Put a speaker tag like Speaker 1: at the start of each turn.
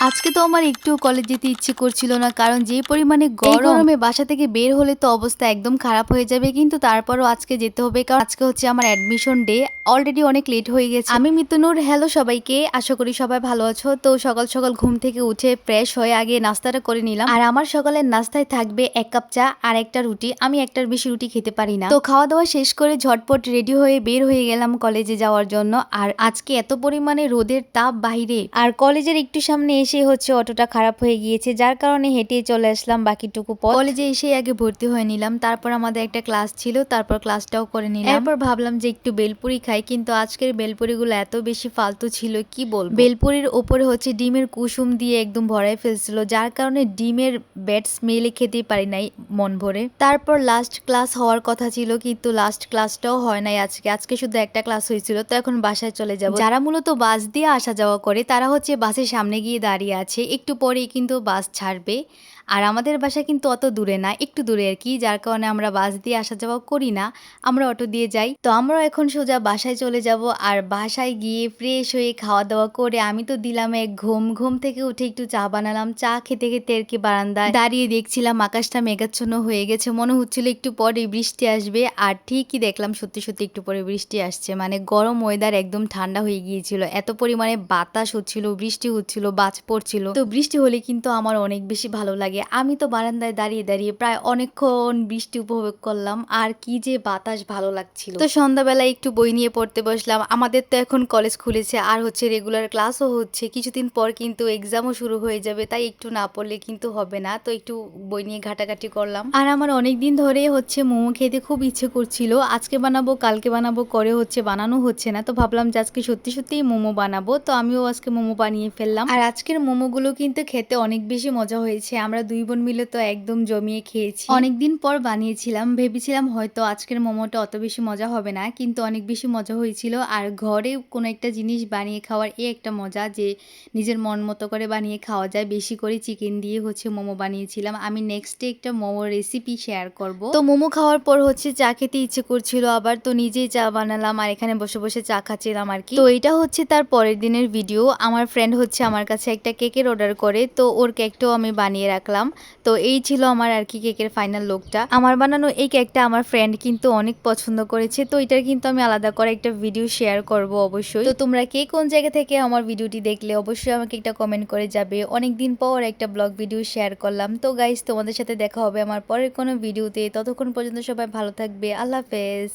Speaker 1: আজকে তো আমার একটু কলেজ যেতে ইচ্ছে করছিল না, কারণ যে পরিমাণে গরমে বাসা থেকে বের হলে তো অবস্থা একদম খারাপ হয়ে যাবে। কিন্তু তারপরও আজকে যেতে হবে, কারণ আজকে হচ্ছে আমার অ্যাডমিশন ডে। অলরেডি অনেক লেট হয়ে গেছে। আমি মিতুনুর। হ্যালো সবাইকে, আশা করি সবাই ভালো আছো। তো সকাল সকাল ঘুম থেকে উঠে ফ্রেশ হয়ে আগে নাস্তাটা করে নিলাম। আর আমার সকালের নাস্তায় থাকবে 1 কাপ চা আর একটা রুটি। আমি একটার বেশি রুটি খেতে পারি না। তো খাওয়া দাওয়া শেষ করে ঝটপট রেডি হয়ে বের হয়ে গেলাম কলেজে যাওয়ার জন্য। আর আজকে এত পরিমাণে রোদের তাপ বাহিরে, আর কলেজের একটু সামনে এসে হচ্ছে অটোটা খারাপ হয়ে গিয়েছে, যার কারণে হেঁটে চলে আসলাম বাকিটুকু পথ। কলেজে এসে আগে ভর্তি হয়ে নিলাম, তারপর আমাদের একটা ক্লাস ছিল, তারপর ক্লাসটাও করে নিলাম। এরপর ভাবলাম যে একটু বেলপুরি খাই, কিন্তু আজকের বেলপুরিগুলো এত বেশি ফালতু ছিল কি বলবো। বেলপুরির ওপরে হচ্ছে ডিমের কুসুম দিয়ে একদম ভরাই ফেলছিল, যার কারণে ডিমের ব্যাড স্মেলে খেতেই পারি নাই মন ভরে। তারপর লাস্ট ক্লাস হওয়ার কথা ছিল, কিন্তু লাস্ট ক্লাসটাও হয় নাই আজকে শুধু একটা ক্লাস হয়েছিল। তো এখন বাসায় চলে যাব। যারা মূলত বাস দিয়ে আসা যাওয়া করে তারা হচ্ছে বাসের সামনে গিয়ে দাঁড়িয়ে আছে, একটু পরেই কিন্তু বাস ছাড়বে। আর আমাদের বাসা কিন্তু অত দূরে না, একটু দূরে আর কি, যার কারণে আমরা বাস দিয়ে আসা যাওয়া করি না, আমরা অটো দিয়ে যাই। তো আমরা এখন সোজা বাসায় চলে যাব। আর বাসায় গিয়ে ফ্রেশ হয়ে খাওয়া দাওয়া করে আমি তো দিলাম এক ঘুম থেকে উঠে একটু চা বানালাম। চা খেতে খেতে আর কি বারান্দায় দাঁড়িয়ে দেখছিলাম আকাশটা মেঘাচ্ছন্ন হয়ে গেছে, মনে হচ্ছিল একটু পরে বৃষ্টি আসবে। আর ঠিকই দেখলাম সত্যি সত্যি একটু পরে বৃষ্টি আসছে। মানে গরম ওয়েদার একদম ঠান্ডা হয়ে গিয়েছিল, এত পরিমাণে বাতাস হচ্ছিল, বৃষ্টি হচ্ছিল, বাজ পড়ছিল। তো বৃষ্টি হলে কিন্তু আমার অনেক বেশি ভালো লাগে। আমি তো বারান্দায় দাঁড়িয়ে দাঁড়িয়ে প্রায় অনেকক্ষণ বৃষ্টি উপভোগ করলাম, আর কি যে বাতাস ভালো লাগছিল। তো সন্ধ্যাবেলায় একটু বই নিয়ে পড়তে বসলাম। আমাদের তো এখন কলেজ খুলেছে, আর হচ্ছে রেগুলার ক্লাসও হচ্ছে। কিছুদিন পর কিন্তু এক্সামও শুরু হয়ে যাবে, তাই একটু না পড়লে কিন্তু হবে না। তো একটু বই নিয়ে ঘাটাঘাটি করলাম। আর আমার অনেক দিন ধরে হচ্ছে মোমো খেতে খুব ইচ্ছে করছিল, আজকে বানাবো কালকে বানাবো করে হচ্ছে বানানো হচ্ছে না। তো ভাবলাম যে আজকে সত্যি সত্যিই মোমো বানাবো। তো আমিও আজকে মোমো বানিয়ে ফেললাম। আর আজকের মোমোগুলো কিন্তু খেতে অনেক বেশি মজা হয়েছে। আমরা দুই বোন মিলে তো একদম জমিয়ে খেয়েছি। অনেকদিন পর বানিয়েছিলাম, ভেবেছিলাম হয়তো আজকের মোমোটা অত বেশি মজা হবে না, কিন্তু অনেক বেশি মজা হয়েছিল। আর ঘরে কোনো একটা জিনিস বানিয়ে খাওয়ার একটা মজা, যে নিজের মন মতো করে বানিয়ে খাওয়া যায়। বেশি করে চিকেন দিয়ে হচ্ছে মোমো বানিয়েছিলাম। আমি নেক্সট ডে একটা মোমো রেসিপি শেয়ার করব। তো মোমো খাওয়ার পর হচ্ছে চা খেতে ইচ্ছে করছিল আবার, তো নিজেই চা বানালাম আর এখানে বসে বসে চা খাচ্ছিলাম আর কি। তো এটা হচ্ছে তার পরের দিনের ভিডিও। আমার ফ্রেন্ড হচ্ছে আমার কাছে একটা কেকের অর্ডার করে, তো ওর কেকটাও আমি বানিয়ে রাখলাম। তো এই ছিল আমার আর কি কেকের ফাইনাল লুকটা। আমার বানানো এই কেকটা আমার ফ্রেন্ড কিন্তু অনেক পছন্দ করেছে, তো এটার কিন্তু আমি আলাদা করে একটা ভিডিও শেয়ার করব অবশ্যই। তো তোমরা কে কোন জায়গা থেকে আমার ভিডিওটি দেখলে অবশ্যই আমাকে একটা কমেন্ট করে যাবে। অনেকদিন পর একটা ব্লগ ভিডিও শেয়ার করলাম। তো গাইস, তোমাদের সাথে দেখা হবে আমার পরের কোনো ভিডিওতে। ততক্ষণ পর্যন্ত সবাই ভালো থাকবে। আল্লাহ হাফেজ।